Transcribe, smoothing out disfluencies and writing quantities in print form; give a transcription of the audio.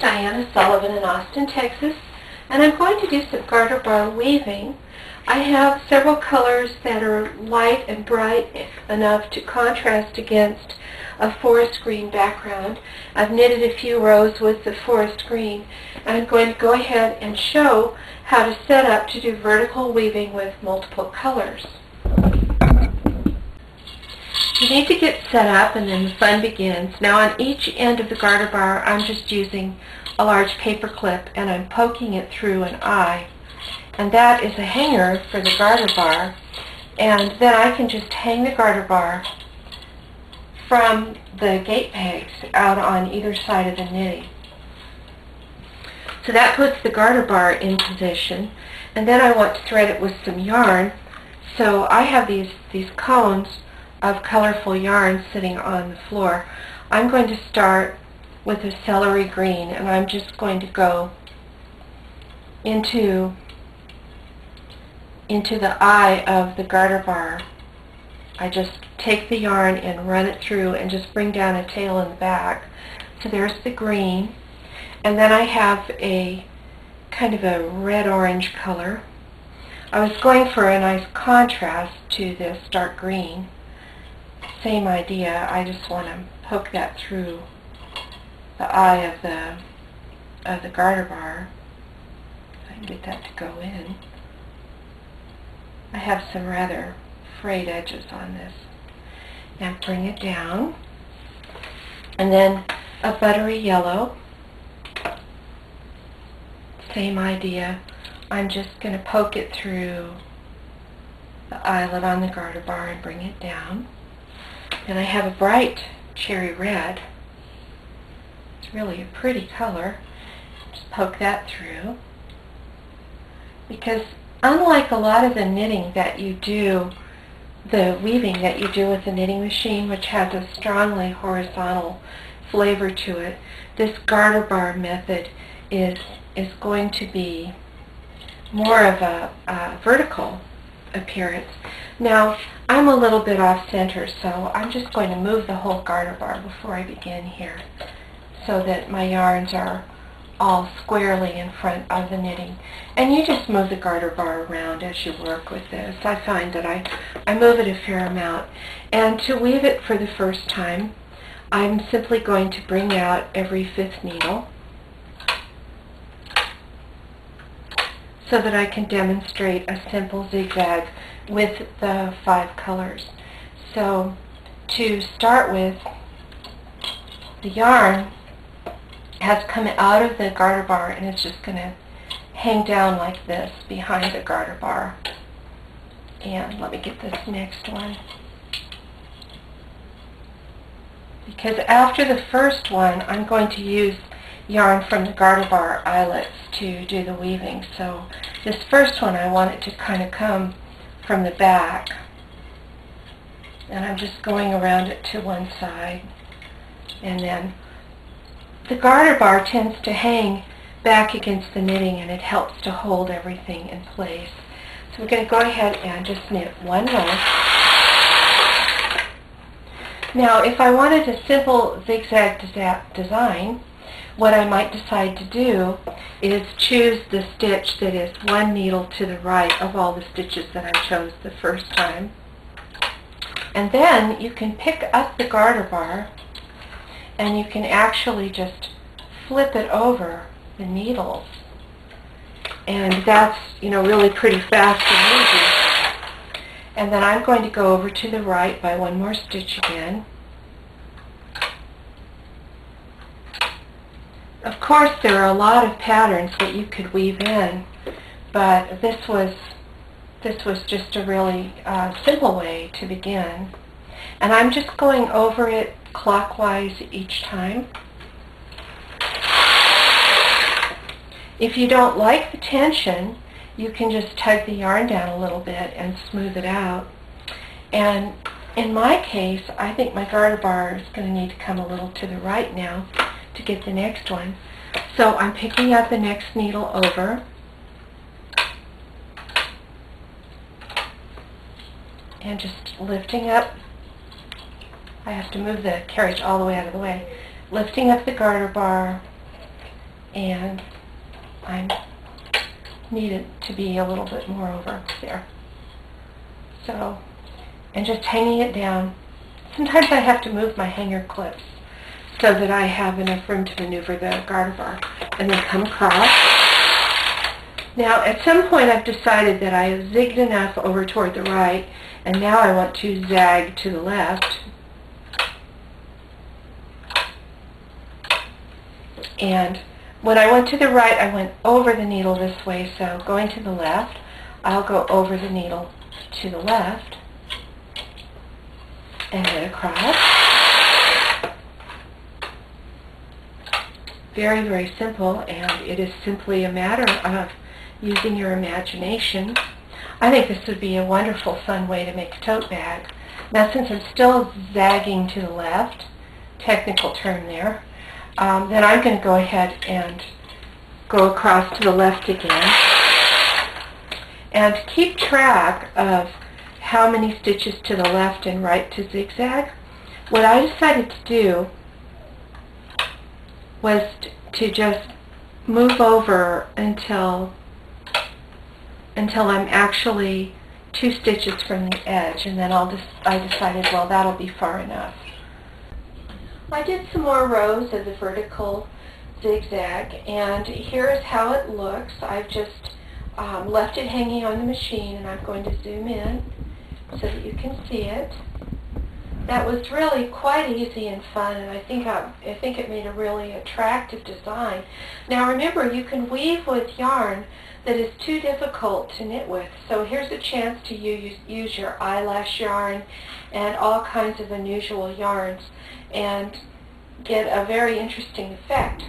Diana Sullivan in Austin, Texas, and I'm going to do some garter bar weaving. I have several colors that are light and bright enough to contrast against a forest green background. I've knitted a few rows with the forest green, and I'm going to go ahead and show how to set up to do vertical weaving with multiple colors. You need to get set up and then the fun begins. Now on each end of the garter bar I'm just using a large paper clip and I'm poking it through an eye. And that is a hanger for the garter bar, and then I can just hang the garter bar from the gate pegs out on either side of the knitting. So that puts the garter bar in position, and then I want to thread it with some yarn. So I have these cones of colorful yarn sitting on the floor. I'm going to start with a celery green, and I'm just going to go into the eye of the garter bar. I just take the yarn and run it through and just bring down a tail in the back. So there's the green, and then I have a kind of a red-orange color. I was going for a nice contrast to this dark green. Same idea, I just want to poke that through the eye of the garter bar. If I can get that to go in. I have some rather frayed edges on this. Now bring it down, and then a buttery yellow. Same idea. I'm just going to poke it through the eyelet on the garter bar and bring it down. And I have a bright cherry red. It's really a pretty color. Just poke that through. Because unlike a lot of the knitting that you do, the weaving that you do with the knitting machine, which has a strongly horizontal flavor to it, this garter bar method is going to be more of a vertical appearance. Now, I'm a little bit off center, so I'm just going to move the whole garter bar before I begin here so that my yarns are all squarely in front of the knitting. And you just move the garter bar around as you work with this. I find that I move it a fair amount. And to weave it for the first time, I'm simply going to bring out every fifth needle so that I can demonstrate a simple zigzag with the 5 colors. So to start with, the yarn has come out of the garter bar and it's just going to hang down like this behind the garter bar. And let me get this next one. Because after the first one, I'm going to use yarn from the garter bar eyelets to do the weaving. So this first one, I want it to kind of come from the back. And I'm just going around it to one side. And then the garter bar tends to hang back against the knitting, and it helps to hold everything in place. So we're going to go ahead and just knit one row. Now, if I wanted a simple zigzag design, what I might decide to do is choose the stitch that is one needle to the right of all the stitches that I chose the first time. And then you can pick up the garter bar and you can actually just flip it over the needles. And that's, really pretty fast and easy. And then I'm going to go over to the right by one more stitch again. Of course, there are a lot of patterns that you could weave in, but this was just a really simple way to begin. And I'm just going over it clockwise each time. If you don't like the tension, you can just tug the yarn down a little bit and smooth it out. And in my case, I think my garter bar is going to need to come a little to the right now to get the next one. So I'm picking up the next needle over and just lifting up. I have to move the carriage all the way out of the way. Lifting up the garter bar and I need it to be a little bit more over there. So, and just hanging it down. Sometimes I have to move my hanger clips so that I have enough room to maneuver the garter bar, and then come across. Now, at some point I've decided that I have zigged enough over toward the right, and now I want to zag to the left. And when I went to the right, I went over the needle this way, so going to the left, I'll go over the needle to the left, and then across. Very, very simple, and it is simply a matter of using your imagination. I think this would be a wonderful, fun way to make a tote bag. Now, since I'm still zagging to the left, technical term there, then I'm going to go ahead and go across to the left again, and keep track of how many stitches to the left and right to zigzag. What I decided to do was to just move over until I'm actually 2 stitches from the edge, and then I decided, well, that'll be far enough. I did some more rows of the vertical zigzag, and here's how it looks. I've just left it hanging on the machine, and I'm going to zoom in so that you can see it. That was really quite easy and fun, and I think it made a really attractive design. Now remember, you can weave with yarn that is too difficult to knit with, so here's a chance to use your eyelash yarn and all kinds of unusual yarns and get a very interesting effect.